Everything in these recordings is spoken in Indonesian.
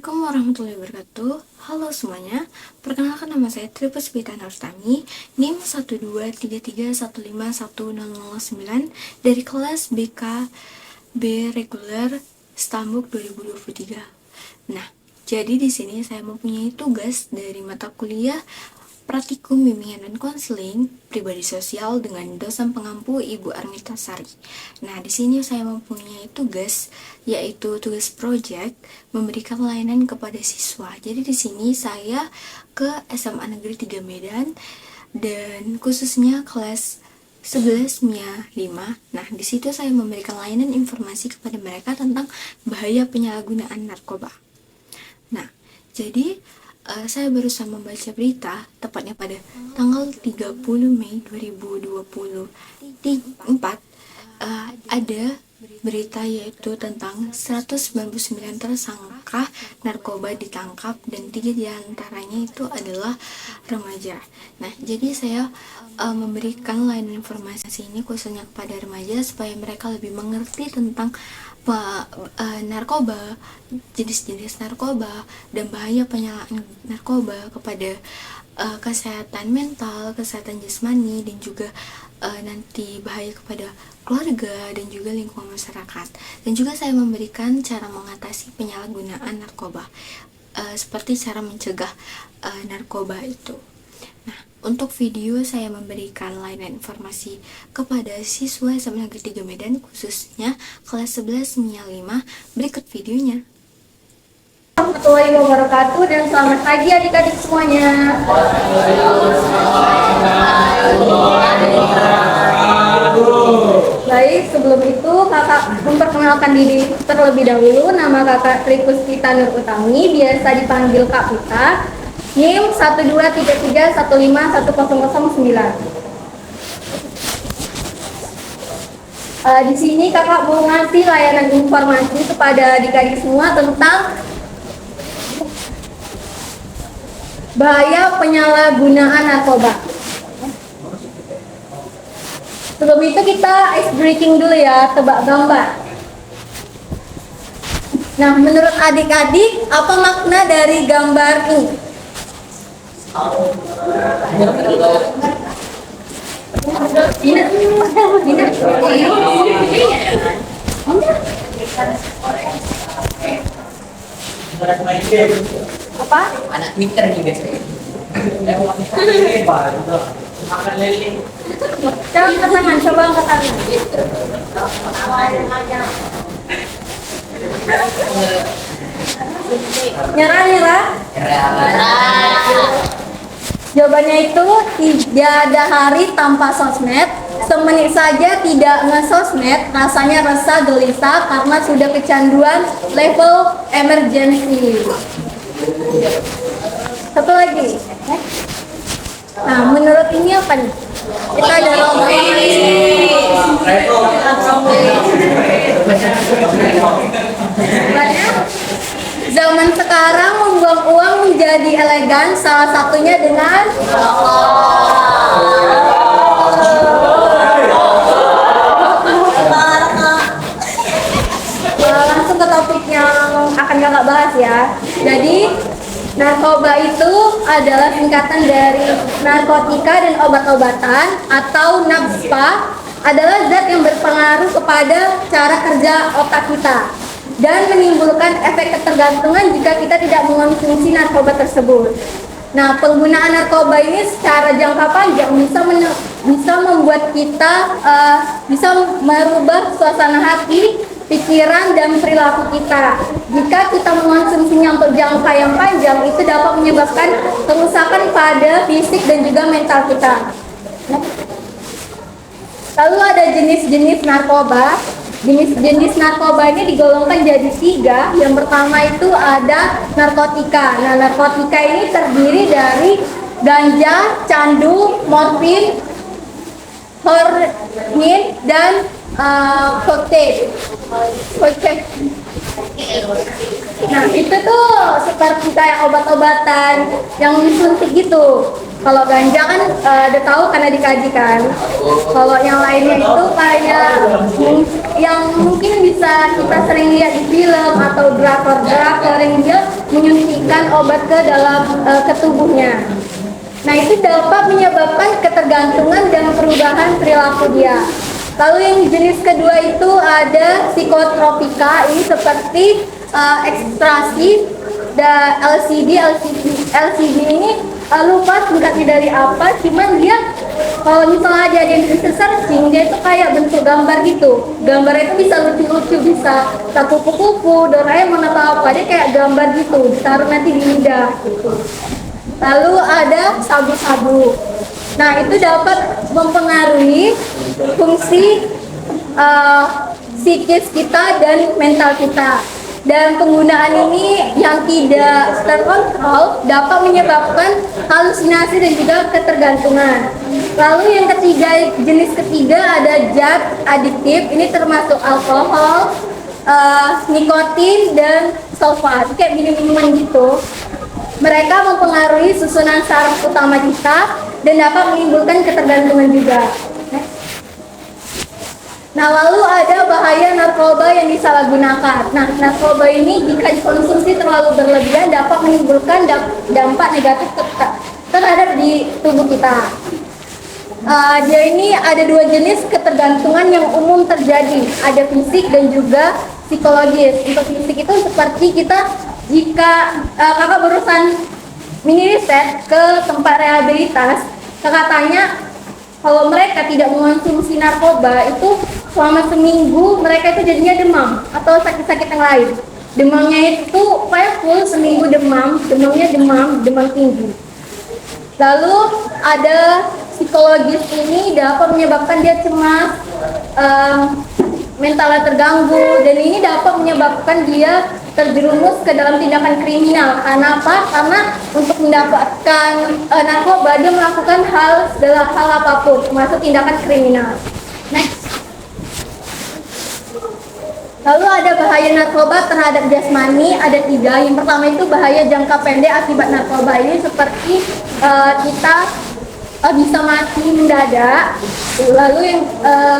Assalamualaikum warahmatullahi wabarakatuh. Halo semuanya, perkenalkan nama saya Tripuspita Nurtami, NIM 12331510009 dari kelas BKB Reguler Stambuk 2023. Nah, jadi di sini saya mempunyai tugas dari mata kuliah Praktikum Bimbingan dan Konseling Pribadi Sosial dengan dosen pengampu Ibu Armita Sari. Nah, di sini saya mempunyai tugas yaitu tugas proyek memberikan layanan kepada siswa. Jadi di sini saya ke SMA Negeri 3 Medan dan khususnya kelas 11 MIA 5. Nah, di situ saya memberikan layanan informasi kepada mereka tentang bahaya penyalahgunaan narkoba. Nah, jadi saya barusan membaca berita tepatnya pada tanggal 30 Mei 2024 ada berita yaitu tentang 199 tersangka narkoba ditangkap dan 3 diantaranya itu adalah remaja. Nah, jadi saya memberikan layanan informasi ini khususnya kepada remaja supaya mereka lebih mengerti tentang narkoba, jenis-jenis narkoba, dan bahaya penyalahgunaan narkoba kepada kesehatan mental, kesehatan jasmani, dan juga nanti bahaya kepada keluarga dan juga lingkungan masyarakat. Dan juga saya memberikan cara mengatasi penyalahgunaan narkoba, seperti cara mencegah narkoba itu. Nah, untuk video saya memberikan layanan informasi kepada siswa SMA Negeri 3 Medan khususnya kelas 11 MIA 5. Berikut videonya. Warahmatullahi wabarakatuh dan selamat pagi adik-adik semuanya. Baik, sebelum itu kakak memperkenalkan diri terlebih dahulu. Nama kakak Tripuspita Nurtami, biasa dipanggil Kak Pita. NIM 12331510009. Di sini kakak mau ngasih layanan informasi kepada adik-adik semua tentang bahaya penyalahgunaan narkoba. Sebelum itu kita ice breaking dulu ya, tebak gambar. Nah, menurut adik-adik apa makna dari gambar ini? Apa? Anak Twitter nih guys. Makan lele. Coba angkat tangan, coba angkat tangan. Nyerah. Jawabannya itu tidak ada hari tanpa sosmed. Semenit saja tidak nge-sosmed, rasanya resah gelisah karena sudah kecanduan level emergency. Satu lagi. Nah, menurut ini apa nih? Kita ada zaman sekarang membuang uang menjadi elegan, salah satunya dengan langsung ke topik yang akan kakak bahas ya. Jadi narkoba itu adalah singkatan dari narkotika dan obat-obatan atau NABSPA, adalah zat yang berpengaruh kepada cara kerja otak kita dan menimbulkan efek ketergantungan jika kita tidak mengonsumsi narkoba tersebut. Nah, penggunaan narkoba ini secara jangka panjang bisa membuat kita bisa merubah suasana hati, pikiran, dan perilaku kita. Jika kita mengonsumsinya untuk jangka yang panjang, itu dapat menyebabkan kerusakan pada fisik dan juga mental kita. Lalu ada jenis-jenis narkoba. Jenis-jenis narkoba ini digolongkan jadi 3. Yang pertama itu ada narkotika. Nah, narkotika ini terdiri dari ganja, candu, morfin, heroin, dan kokain. Nah, itu tuh seperti kayak obat-obatan yang disuntik gitu. Kalau ganja kan udah tahu karena dikaji kan. Kalau yang lainnya itu kayak yang mungkin bisa kita sering lihat di film atau drakor yang dia obat ke dalam ke tubuhnya. Nah, itu dapat menyebabkan ketergantungan dan perubahan perilaku dia. Lalu yang jenis kedua itu ada psikotropika, ini seperti ekstasi dan LCD ini lupa singkatnya dari apa, cuman dia kalau misalnya ada yang bisa searching, dia itu kayak bentuk gambar gitu. Gambarnya itu bisa lucu-lucu, bisa kupu-kupu, Doraemon atau apa, dia kayak gambar gitu, ditaruh nanti di lidah gitu. Lalu ada sabu-sabu. Nah, itu dapat mempengaruhi fungsi psikis kita dan mental kita. Dan penggunaan ini yang tidak terkontrol dapat menyebabkan halusinasi dan juga ketergantungan. Lalu yang ketiga, jenis ketiga ada zat adiktif. Ini termasuk alkohol, nikotin, dan sulfat, kayak minum-minuman gitu. Mereka mempengaruhi susunan saraf utama kita dan dapat menimbulkan ketergantungan juga. Nah, lalu ada bahaya narkoba yang disalahgunakan. Nah, narkoba ini jika dikonsumsi terlalu berlebihan dapat menimbulkan dampak negatif terhadap di tubuh kita. Dia ini ada dua jenis ketergantungan yang umum terjadi, ada fisik dan juga psikologis. Untuk fisik itu seperti kita jika kakak berusaha mini riset ke tempat rehabilitas, kakak tanya kalau mereka tidak mengonsumsi narkoba itu selama seminggu mereka itu jadinya demam atau sakit-sakit yang lain. Demamnya itu kayak full seminggu demamnya demam tinggi. Lalu ada psikologis, ini dapat menyebabkan dia cemas, mentalnya terganggu, dan ini dapat menyebabkan dia terjerumus ke dalam tindakan kriminal. Karena apa? Karena untuk mendapatkan narkoba dia melakukan segala hal apapun, termasuk tindakan kriminal. Next. Lalu ada bahaya narkoba terhadap jasmani, ada 3. Yang pertama itu bahaya jangka pendek akibat narkoba. Ini seperti kita bisa mati mendadak. Lalu yang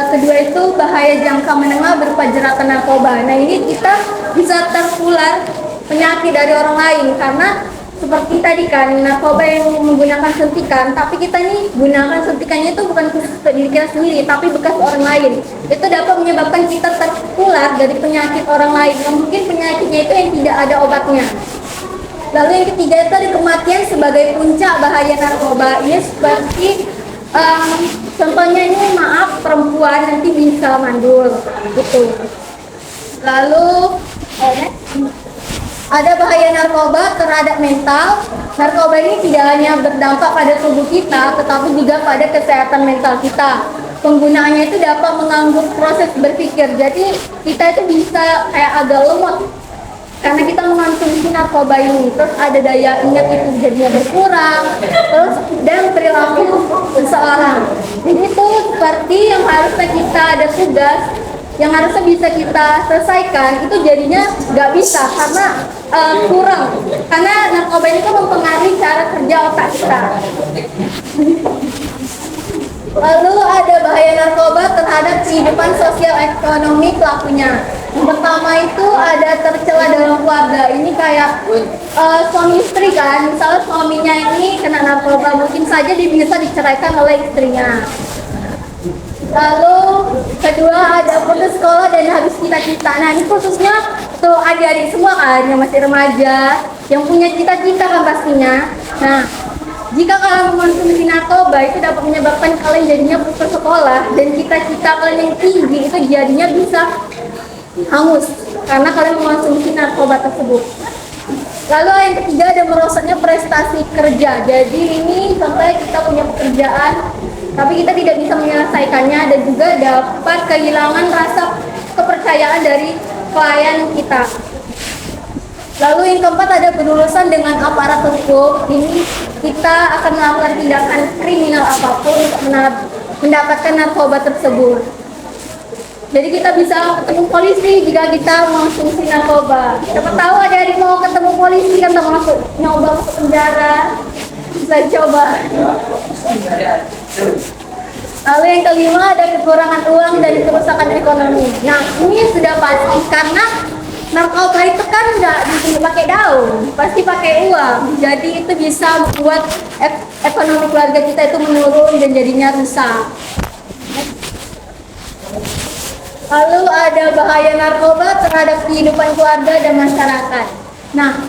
kedua itu bahaya jangka menengah berupa jeratan narkoba. Nah, ini kita bisa tertular penyakit dari orang lain karena seperti tadi kan narkoba yang menggunakan suntikan, tapi kita ini gunakan suntikannya itu bukan khusus untuk diri kita sendiri, tapi bekas orang lain. Itu dapat menyebabkan kita tertular dari penyakit orang lain yang mungkin penyakitnya itu yang tidak ada obatnya. Lalu yang ketiga itu ada kematian sebagai puncak bahaya narkoba. Ini seperti contohnya ini perempuan nanti bisa mandul gitu. Lalu ada bahaya narkoba terhadap mental. Narkoba ini tidak hanya berdampak pada tubuh kita, tetapi juga pada kesehatan mental kita. Penggunaannya itu dapat mengganggu proses berpikir. Jadi kita itu bisa kayak agak lemot karena kita mengonsumsi narkoba ini. Terus ada daya ingat itu jadinya berkurang. Terus dan perilaku seseorang. Jadi itu seperti yang harusnya kita ada tugas yang harusnya bisa kita selesaikan, itu jadinya nggak bisa karena kurang. Karena narkoba ini kan mempengaruhi cara kerja otak kita. Lalu ada bahaya narkoba terhadap kehidupan sosial ekonomi pelakunya. Yang pertama itu ada tercela dalam keluarga. Ini kayak suami istri kan, misalnya suaminya ini kena narkoba, mungkin saja dia bisa diceraikan oleh istrinya. Lalu kedua ada putus sekolah dan habis cita-cita. Nah, ini khususnya tuh adik-adik semua kan yang masih remaja, yang punya cita-cita kan pastinya. Nah, jika kalian mengonsumsi narkoba itu dapat menyebabkan kalian jadinya putus sekolah dan cita-cita kalian yang tinggi itu jadinya bisa hangus karena kalian mengonsumsi narkoba tersebut. Lalu yang ketiga ada merosotnya prestasi kerja. Jadi ini sampai kita punya pekerjaan tapi kita tidak bisa menyelesaikannya dan juga dapat kehilangan rasa kepercayaan dari klien kita. Lalu yang keempat ada berurusan dengan aparat hukum. Ini kita akan melakukan tindakan kriminal apapun untuk mendapatkan narkoba tersebut. Jadi kita bisa ketemu polisi jika kita mengonsumsi narkoba. Siapa tahu adik-adik mau ketemu polisi kan mau nyoba masuk penjara, bisa coba. Lalu yang kelima ada kekurangan uang dan kerusakan ekonomi. Nah, ini sudah pasti karena narkoba itu kan nggak bisa pakai daun, pasti pakai uang. Jadi itu bisa membuat ekonomi keluarga kita itu menurun dan jadinya rusak. Lalu ada bahaya narkoba terhadap kehidupan keluarga dan masyarakat. Nah,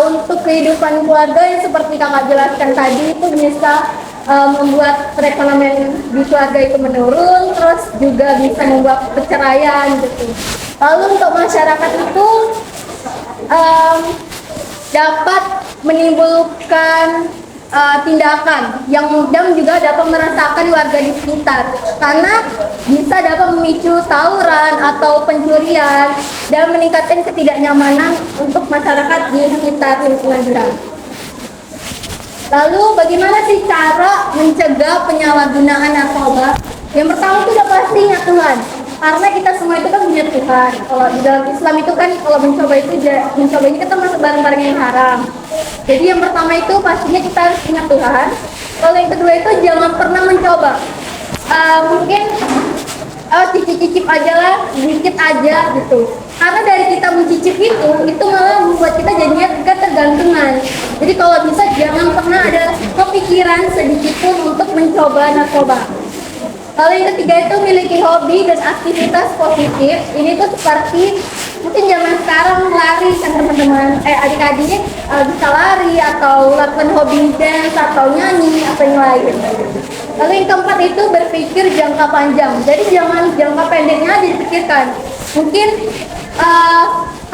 untuk kehidupan keluarga yang seperti kakak jelaskan tadi itu bisa membuat perekonomian di keluarga itu menurun, terus juga bisa membuat perceraian gitu. Lalu untuk masyarakat itu dapat menimbulkan tindakan yang dan juga dapat merasakan warga di sekitar karena bisa dapat memicu tawuran atau pencurian dan meningkatkan ketidaknyamanan untuk masyarakat di sekitar lingkungan gerak. Lalu bagaimana sih cara mencegah penyalahgunaan narkoba? Yang pertama itu udah pasti ingat Tuhan, karena kita semua itu kan punya Tuhan. Kalau di dalam Islam itu kan kalau mencoba ini kita masuk barang-barang yang haram. Jadi yang pertama itu pastinya kita harus ingat Tuhan. Kalau yang kedua itu jangan pernah mencoba. Mungkin cicip-cicip aja lah, sedikit aja gitu. Karena dari kita mencicip itu malah membuat kita jadinya ketergantungan. Jadi kalau bisa jangan pernah ada kepikiran sedikit pun untuk mencoba narkoba. Lalu yang ketiga itu memiliki hobi dan aktivitas positif. Ini tuh seperti mungkin zaman sekarang lari kan teman-teman, adik-adik bisa lari atau lakukan hobi dance atau nyanyi atau yang lain. Lalu yang keempat itu berpikir jangka panjang. Jadi jangan jangka pendeknya aja dipikirkan. Mungkin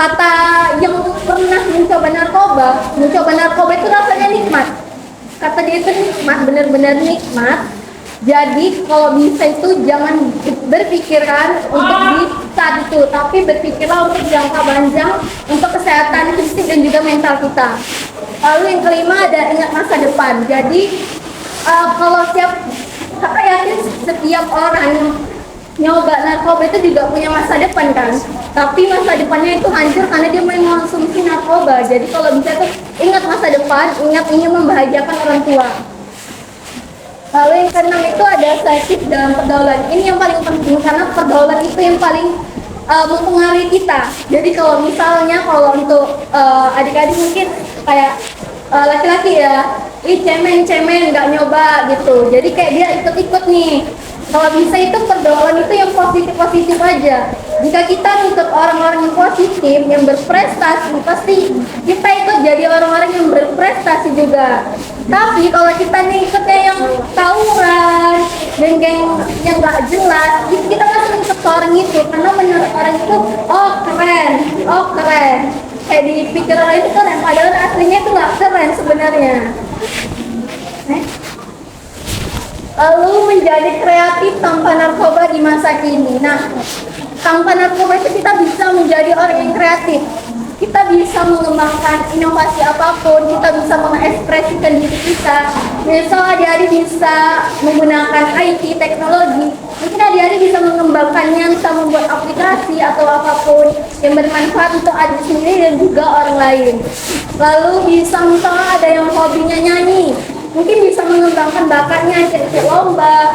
kata yang pernah mencoba narkoba itu rasanya nikmat. Kata dia itu nikmat, benar-benar nikmat. Jadi kalau bisa itu jangan berpikirkan untuk di saat itu, tapi berpikirlah untuk jangka panjang untuk kesehatan fisik dan juga mental kita. Lalu yang kelima ada ingat masa depan. Jadi kalau kakak yakin setiap orang yang nyoba narkoba itu juga punya masa depan kan, tapi masa depannya itu hancur karena dia mengonsumsi narkoba. Jadi kalau bisa tuh ingat masa depan, ingat ingin membahagiakan orang tua. Lalu yang keenam itu ada selektif dalam pergaulan. Ini yang paling penting karena pergaulan itu yang paling mempengaruhi kita. Jadi kalau misalnya untuk adik-adik mungkin kayak laki-laki ya, cemen nggak nyoba gitu. Jadi kayak dia ikut-ikut nih. Kalau bisa itu pergaulan itu yang positif aja. Jika kita ikut orang-orang yang positif, yang berprestasi, pasti kita ikut jadi orang-orang yang berprestasi juga. Tapi kalau kita nih ikutnya yang tawuran, geng-geng yang nggak jelas, kita langsung ikut orang itu karena menurut orang itu oh keren. Kayak dipikir orang itu keren, padahal aslinya itu nggak keren sebenarnya. Lalu menjadi kreatif tanpa narkoba di masa kini. Nah, tanpa narkoba itu kita bisa menjadi orang yang kreatif. Kita bisa mengembangkan inovasi apapun, kita bisa mengekspresikan diri kita. Misal adik-adik bisa menggunakan IT, teknologi, mungkin adik-adik bisa mengembangkannya, bisa membuat aplikasi atau apapun yang bermanfaat untuk adik sendiri dan juga orang lain. Lalu bisa misalnya ada yang hobinya nyanyi, mungkin bisa mengembangkan bakatnya, ikut lomba.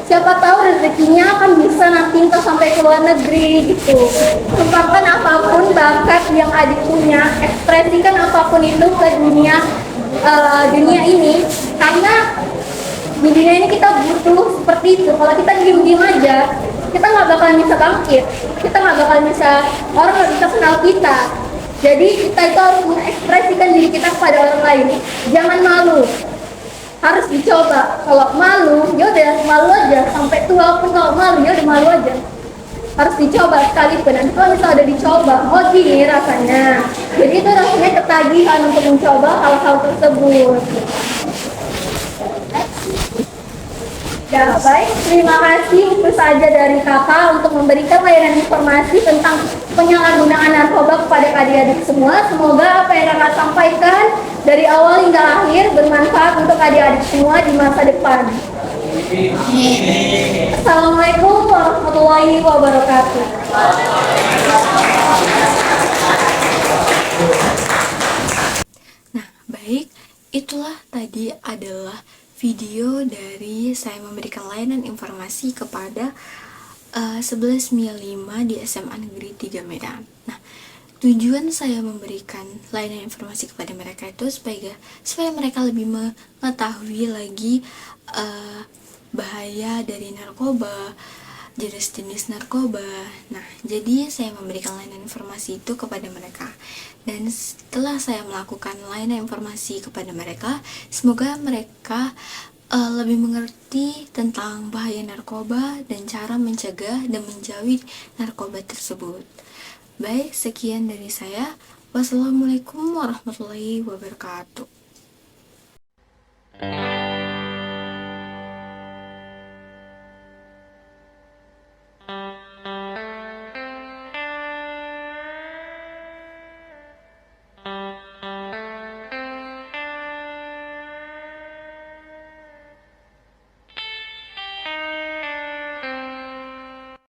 Siapa tahu rezekinya akan bisa nanti sampai ke luar negeri gitu. Kembangkan apapun bakat yang adik punya, ekspresikan apapun itu ke dunia ini, karena di dunia ini kita butuh seperti itu. Kalau kita diem-diem aja, kita nggak bakalan bisa bangkit, kita nggak bakalan bisa, orang nggak bisa kenal kita. Jadi kita itu harus mengekspresikan diri kita kepada orang lain. Jangan malu, harus dicoba. Kalau malu, ya udah malu aja. Sampai tua pun kalau malu, ya udah malu aja. Harus dicoba sekalipun. Nanti kalau misalnya udah dicoba, oh gini rasanya. Jadi itu rasanya ketagihan untuk mencoba hal-hal tersebut. Ya baik, terima kasih. Itu saja dari kakak untuk memberikan layanan informasi tentang penyalahgunaan narkoba kepada adik-adik semua. Semoga apa yang kakak sampaikan dari awal hingga akhir bermanfaat untuk adik-adik semua di masa depan. Assalamualaikum warahmatullahi wabarakatuh. Nah, baik, itulah tadi adalah video dari saya memberikan layanan informasi kepada 11 5 di SMA Negeri 3 Medan. Nah, Tujuan saya memberikan layanan informasi kepada mereka itu supaya mereka lebih mengetahui lagi bahaya dari narkoba, jenis-jenis narkoba. Nah, jadi saya memberikan layanan informasi itu kepada mereka. Dan setelah saya melakukan layanan informasi kepada mereka, semoga mereka lebih mengerti tentang bahaya narkoba dan cara mencegah dan menjauhi narkoba tersebut. Baik, sekian dari saya. Wassalamualaikum warahmatullahi wabarakatuh.